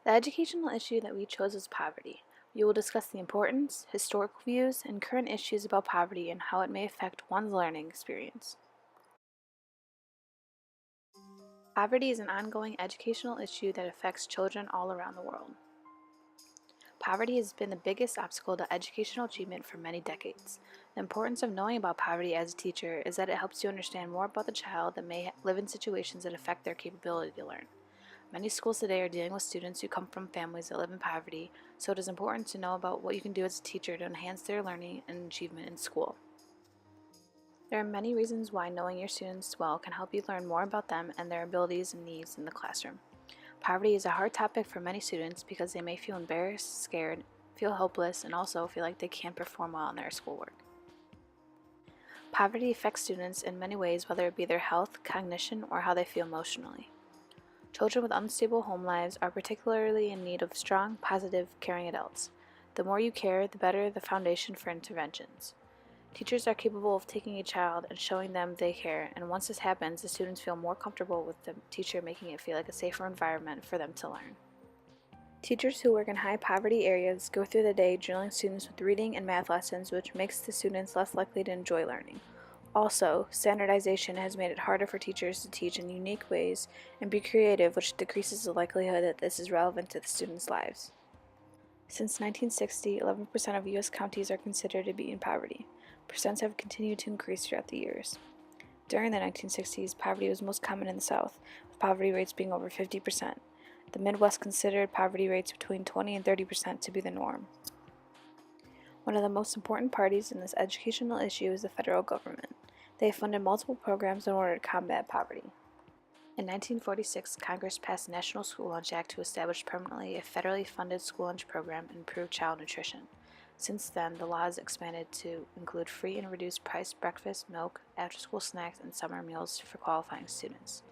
The educational issue that we chose was poverty. We will discuss the importance, historical views, and current issues about poverty and how it may affect one's learning experience. Poverty is an ongoing educational issue that affects children all around the world. Poverty has been the biggest obstacle to educational achievement for many decades. The importance of knowing about poverty as a teacher is that it helps you understand more about the child that may live in situations that affect their capability to learn. Many schools today are dealing with students who come from families that live in poverty, so it is important to know about what you can do as a teacher to enhance their learning and achievement in school. There are many reasons why knowing your students well can help you learn more about them and their abilities and needs in the classroom. Poverty is a hard topic for many students because they may feel embarrassed, scared, feel hopeless, and also feel like they can't perform well in their schoolwork. Poverty affects students in many ways, whether it be their health, cognition, or how they feel emotionally. Children with unstable home lives are particularly in need of strong, positive, caring adults. The more you care, the better the foundation for interventions. Teachers are capable of taking a child and showing them they care, and once this happens, the students feel more comfortable with the teacher making it feel like a safer environment for them to learn. Teachers who work in high poverty areas go through the day drilling students with reading and math lessons, which makes the students less likely to enjoy learning. Also, standardization has made it harder for teachers to teach in unique ways and be creative, which decreases the likelihood that this is relevant to the students' lives. Since 1960, 11% of U.S. counties are considered to be in poverty. Percents have continued to increase throughout the years. During the 1960s, poverty was most common in the South, with poverty rates being over 50%. The Midwest considered poverty rates between 20 and 30% to be the norm. One of the most important parties in this educational issue is the federal government. They have funded multiple programs in order to combat poverty. In 1946, Congress passed the National School Lunch Act to establish permanently a federally funded school lunch program and improve child nutrition. Since then, the law has expanded to include free and reduced price breakfast, milk, after-school snacks, and summer meals for qualifying students.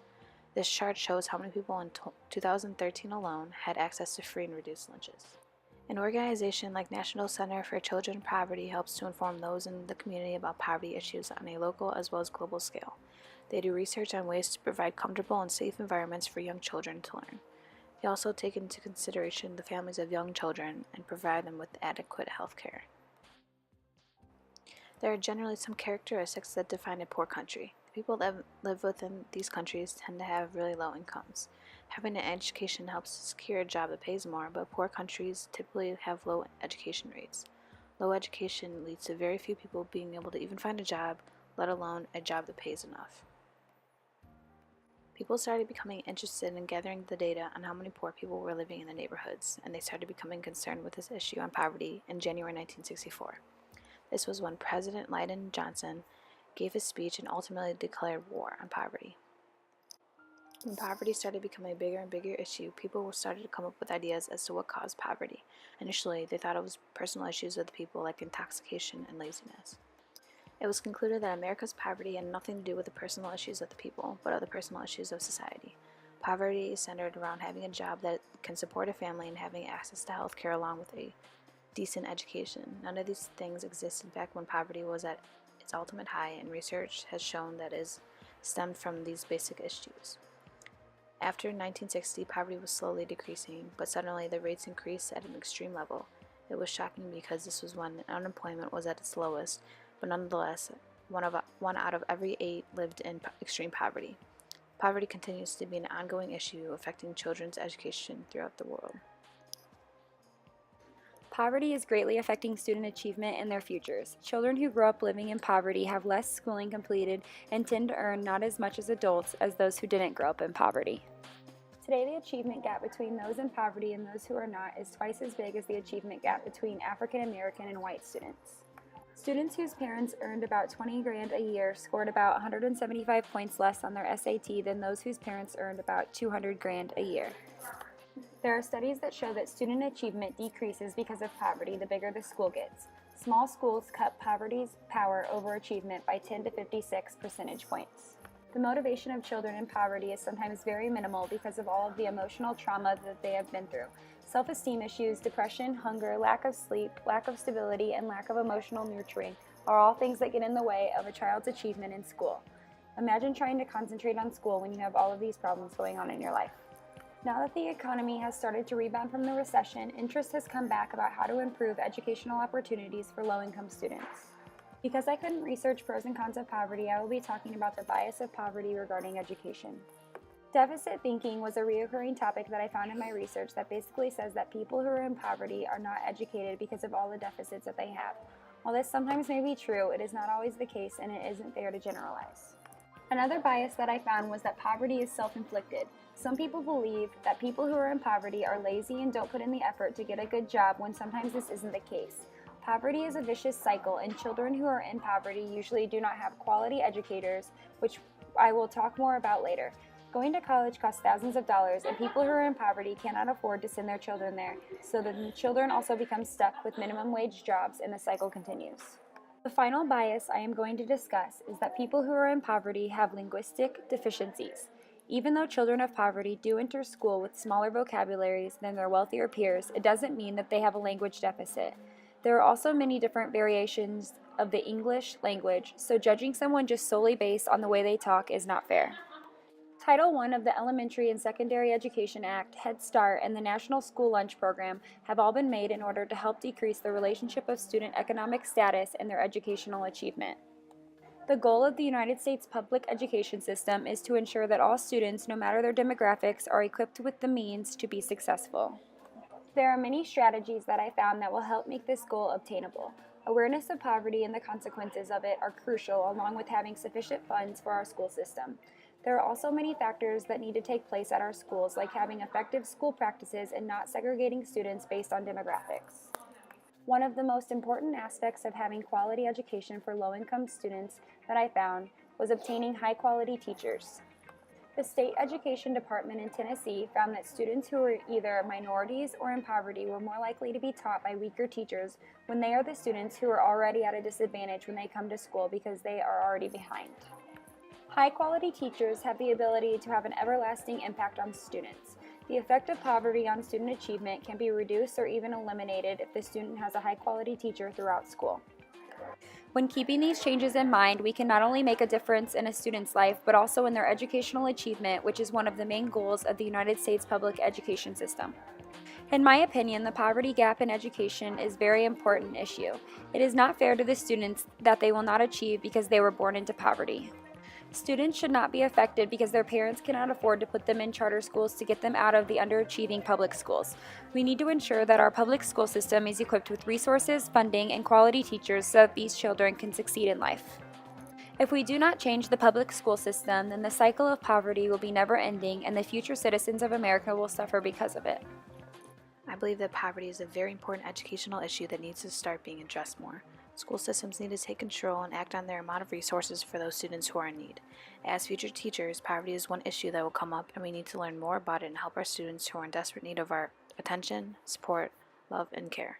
This chart shows how many people in 2013 alone had access to free and reduced lunches. An organization like National Center for Children in Poverty helps to inform those in the community about poverty issues on a local as well as global scale. They do research on ways to provide comfortable and safe environments for young children to learn. They also take into consideration the families of young children and provide them with adequate health care. There are generally some characteristics that define a poor country. The people that live within these countries tend to have really low incomes. Having an education helps secure a job that pays more, but poor countries typically have low education rates. Low education leads to very few people being able to even find a job, let alone a job that pays enough. People started becoming interested in gathering the data on how many poor people were living in the neighborhoods, and they started becoming concerned with this issue on poverty in January 1964. This was when President Lyndon Johnson gave his speech and ultimately declared war on poverty. When poverty started becoming a bigger and bigger issue, people started to come up with ideas as to what caused poverty. Initially, they thought it was personal issues of the people like intoxication and laziness. It was concluded that America's poverty had nothing to do with the personal issues of the people, but other personal issues of society. Poverty is centered around having a job that can support a family and having access to health care along with a decent education. None of these things existed back when poverty was at its ultimate high, and research has shown that it stemmed from these basic issues. After 1960, poverty was slowly decreasing, but suddenly the rates increased at an extreme level. It was shocking because this was when unemployment was at its lowest, but nonetheless, one out of every 8 lived in extreme poverty. Poverty continues to be an ongoing issue affecting children's education throughout the world. Poverty is greatly affecting student achievement and their futures. Children who grow up living in poverty have less schooling completed and tend to earn not as much as adults as those who didn't grow up in poverty. Today, the achievement gap between those in poverty and those who are not is twice as big as the achievement gap between African American and white students. Students whose parents earned about $20,000 a year scored about 175 points less on their SAT than those whose parents earned about $200,000 a year. There are studies that show that student achievement decreases because of poverty the bigger the school gets. Small schools cut poverty's power over achievement by 10 to 56 percentage points. The motivation of children in poverty is sometimes very minimal because of all of the emotional trauma that they have been through. Self-esteem issues, depression, hunger, lack of sleep, lack of stability, and lack of emotional nurturing are all things that get in the way of a child's achievement in school. Imagine trying to concentrate on school when you have all of these problems going on in your life. Now that the economy has started to rebound from the recession, interest has come back about how to improve educational opportunities for low-income students. Because I couldn't research pros and cons of poverty, I will be talking about the bias of poverty regarding education. Deficit thinking was a recurring topic that I found in my research that basically says that people who are in poverty are not educated because of all the deficits that they have. While this sometimes may be true, it is not always the case and it isn't fair to generalize. Another bias that I found was that poverty is self-inflicted. Some people believe that people who are in poverty are lazy and don't put in the effort to get a good job when sometimes this isn't the case. Poverty is a vicious cycle, and children who are in poverty usually do not have quality educators, which I will talk more about later. Going to college costs thousands of dollars, and people who are in poverty cannot afford to send their children there, so the children also become stuck with minimum wage jobs, and the cycle continues. The final bias I am going to discuss is that people who are in poverty have linguistic deficiencies. Even though children of poverty do enter school with smaller vocabularies than their wealthier peers, it doesn't mean that they have a language deficit. There are also many different variations of the English language, so judging someone just solely based on the way they talk is not fair. Title I of the Elementary and Secondary Education Act, Head Start, and the National School Lunch Program have all been made in order to help decrease the relationship of student economic status and their educational achievement. The goal of the United States public education system is to ensure that all students, no matter their demographics, are equipped with the means to be successful. There are many strategies that I found that will help make this goal obtainable. Awareness of poverty and the consequences of it are crucial, along with having sufficient funds for our school system. There are also many factors that need to take place at our schools, like having effective school practices and not segregating students based on demographics. One of the most important aspects of having quality education for low-income students that I found was obtaining high-quality teachers. The State Education Department in Tennessee found that students who were either minorities or in poverty were more likely to be taught by weaker teachers when they are the students who are already at a disadvantage when they come to school because they are already behind. High-quality teachers have the ability to have an everlasting impact on students. The effect of poverty on student achievement can be reduced or even eliminated if the student has a high-quality teacher throughout school. When keeping these changes in mind, we can not only make a difference in a student's life, but also in their educational achievement, which is one of the main goals of the United States public education system. In my opinion, the poverty gap in education is a very important issue. It is not fair to the students that they will not achieve because they were born into poverty. Students should not be affected because their parents cannot afford to put them in charter schools to get them out of the underachieving public schools. We need to ensure that our public school system is equipped with resources, funding, and quality teachers so that these children can succeed in life. If we do not change the public school system, then the cycle of poverty will be never-ending and the future citizens of America will suffer because of it. I believe that poverty is a very important educational issue that needs to start being addressed more. School systems need to take control and act on their amount of resources for those students who are in need. As future teachers, poverty is one issue that will come up, and we need to learn more about it and help our students who are in desperate need of our attention, support, love, and care.